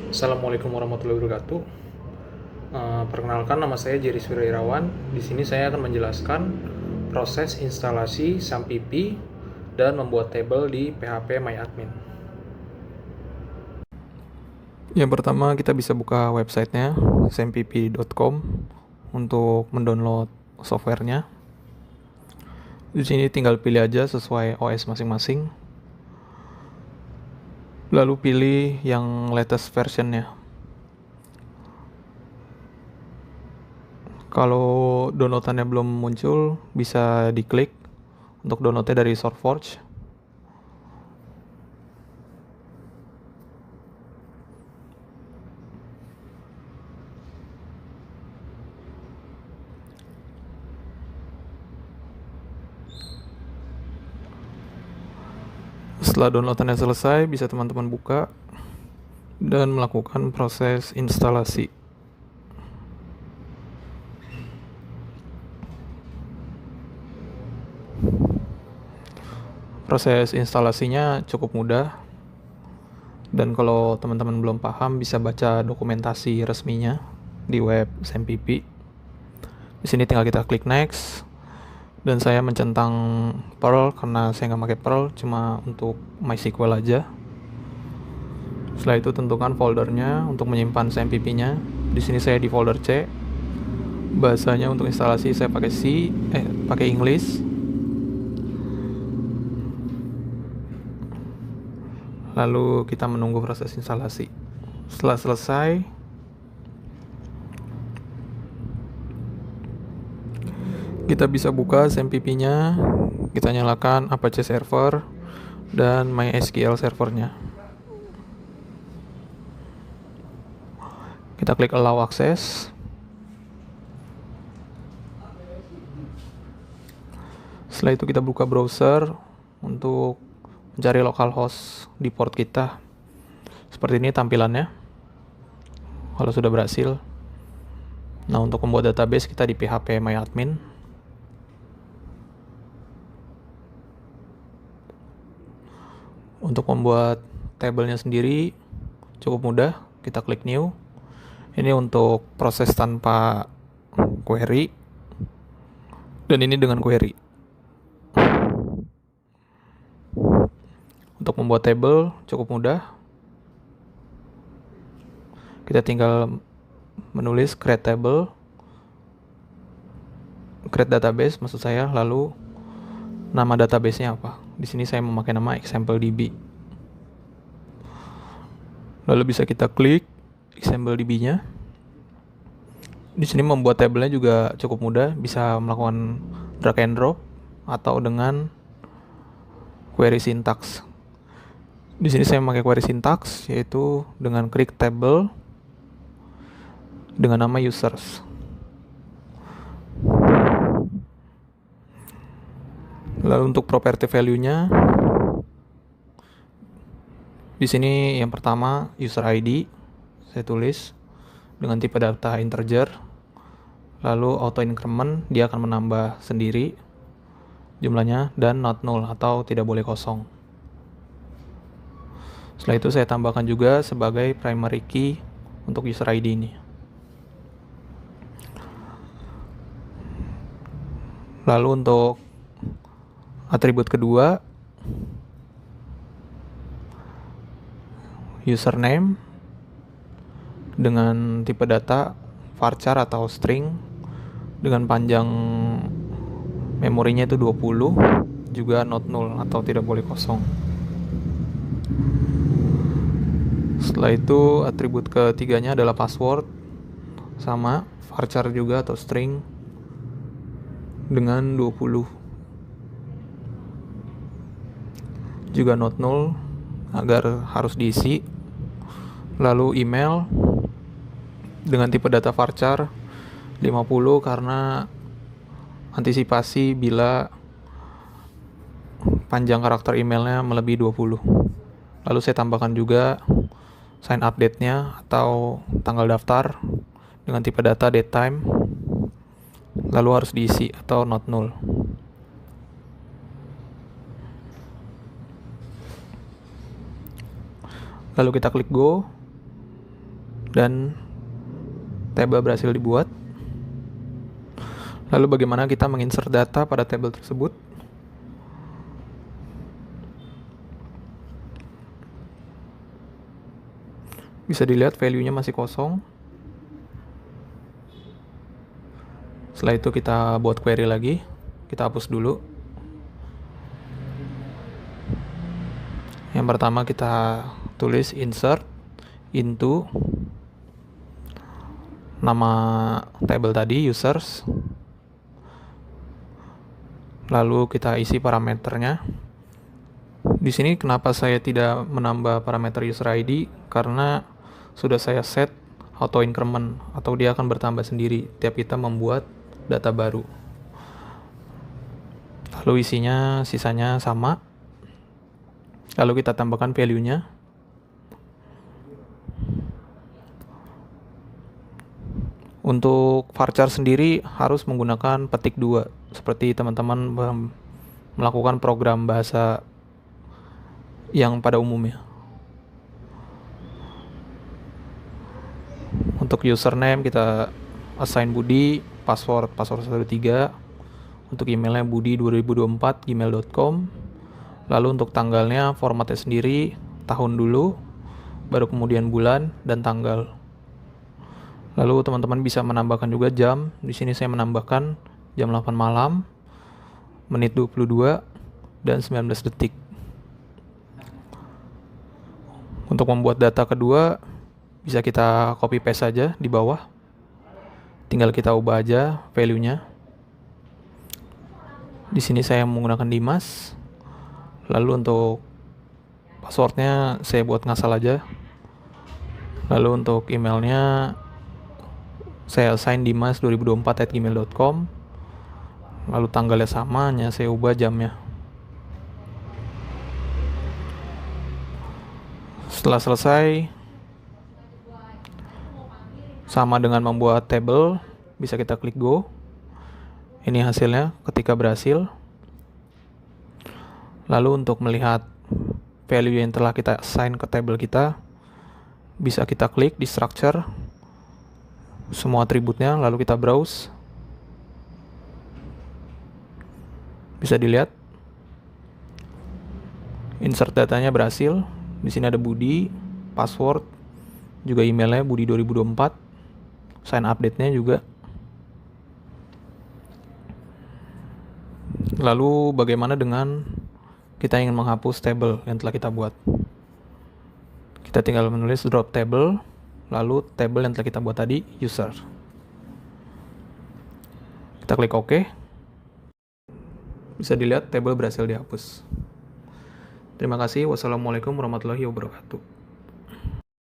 Assalamualaikum warahmatullahi wabarakatuh. Perkenalkan, nama saya Jerry Suryairawan. Di sini saya akan menjelaskan proses instalasi SAMPP dan membuat tabel di PHP MyAdmin. Yang pertama, kita bisa buka websitenya sampp.com untuk mendownload softwarenya. Di sini tinggal pilih aja sesuai OS masing-masing. Lalu pilih yang latest versionnya. Kalau downloadannya belum muncul, bisa diklik untuk downloadnya dari SourceForge. Setelah downloadannya selesai, bisa teman-teman buka dan melakukan proses instalasi. Proses instalasinya cukup mudah, dan kalau teman-teman belum paham bisa baca dokumentasi resminya di web SAMPP. Di sini tinggal kita klik next, dan saya mencentang Perl karena saya nggak pakai Perl, cuma untuk MySQL aja. Setelah itu tentukan foldernya untuk menyimpan SAMPP-nya. Di sini saya di folder C. Bahasanya untuk instalasi saya pakai English. Lalu kita menunggu proses instalasi. Setelah selesai, kita bisa buka SAMPP-nya, kita nyalakan Apache Server dan MySQL servernya. Kita klik Allow Access. Setelah itu kita buka browser untuk mencari localhost di port kita. Seperti ini tampilannya kalau sudah berhasil. Nah, untuk membuat database kita di PHP MyAdmin. Untuk membuat tabelnya sendiri cukup mudah, kita klik new. Ini untuk proses tanpa query, dan ini dengan query. Untuk membuat table cukup mudah. Kita tinggal menulis create table, create database maksud saya, lalu nama database-nya apa. Di sini saya memakai nama ExampleDB. Lalu bisa kita klik ExampleDB-nya. Di sini membuat tabelnya juga cukup mudah, bisa melakukan drag and drop atau dengan query syntax. Di sini saya memakai query syntax, yaitu dengan create table dengan nama users. Lalu untuk property value-nya, di sini yang pertama user ID, saya tulis dengan tipe data integer. Lalu auto increment, dia akan menambah sendiri jumlahnya, dan not null atau tidak boleh kosong. Setelah itu saya tambahkan juga sebagai primary key untuk user ID ini. Lalu untuk atribut kedua, username dengan tipe data varchar atau string dengan panjang memorinya itu 20, juga not null atau tidak boleh kosong. Setelah itu atribut ketiganya adalah password, sama varchar juga atau string dengan 20, juga not null agar harus diisi. Lalu email dengan tipe data varchar 50 karena antisipasi bila panjang karakter emailnya melebihi 20. Lalu saya tambahkan juga sign up date-nya atau tanggal daftar dengan tipe data datetime, lalu harus diisi atau not null. Lalu kita klik go. dan tabel berhasil dibuat. Lalu bagaimana kita menginsert data pada tabel tersebut? Bisa dilihat value-nya masih kosong. Setelah itu kita buat query lagi. Kita hapus dulu. Yang pertama kita tulis insert into nama table tadi, users. Lalu kita isi parameternya. Di sini kenapa saya tidak menambah parameter user ID? Karena sudah saya set auto increment atau dia akan bertambah sendiri tiap kita membuat data baru. Lalu isinya sisanya sama. Lalu kita tambahkan value-nya. Untuk varchar sendiri harus menggunakan petik 2 seperti teman-teman melakukan program bahasa yang pada umumnya. Untuk username kita assign Budi, password 13, untuk emailnya budi2024@gmail.com. Lalu untuk tanggalnya formatnya sendiri tahun dulu, baru kemudian bulan dan tanggal. Lalu teman-teman bisa menambahkan juga jam. Di sini saya menambahkan jam 8 malam, menit 22 dan 19 detik. Untuk membuat data kedua bisa kita copy paste saja di bawah. Tinggal kita ubah aja value-nya. Di sini saya menggunakan Dimas. Lalu untuk passwordnya saya buat ngasal aja. Lalu untuk emailnya saya assign dimas2024@gmail.com. Lalu tanggalnya sama, hanya saya ubah jamnya. Setelah selesai, sama dengan membuat table, bisa kita klik go. Ini hasilnya ketika berhasil. Lalu untuk melihat value yang telah kita assign ke table kita, bisa kita klik di structure, semua atributnya, lalu kita browse. Bisa dilihat insert datanya berhasil. Di sini ada Budi, password, juga emailnya budi2024, sign update-nya juga. Lalu bagaimana dengan kita ingin menghapus table yang telah kita buat? Kita tinggal menulis drop table, lalu table yang telah kita buat tadi, user. Kita klik OK. Bisa dilihat table berhasil dihapus. Terima kasih. Wassalamualaikum warahmatullahi wabarakatuh.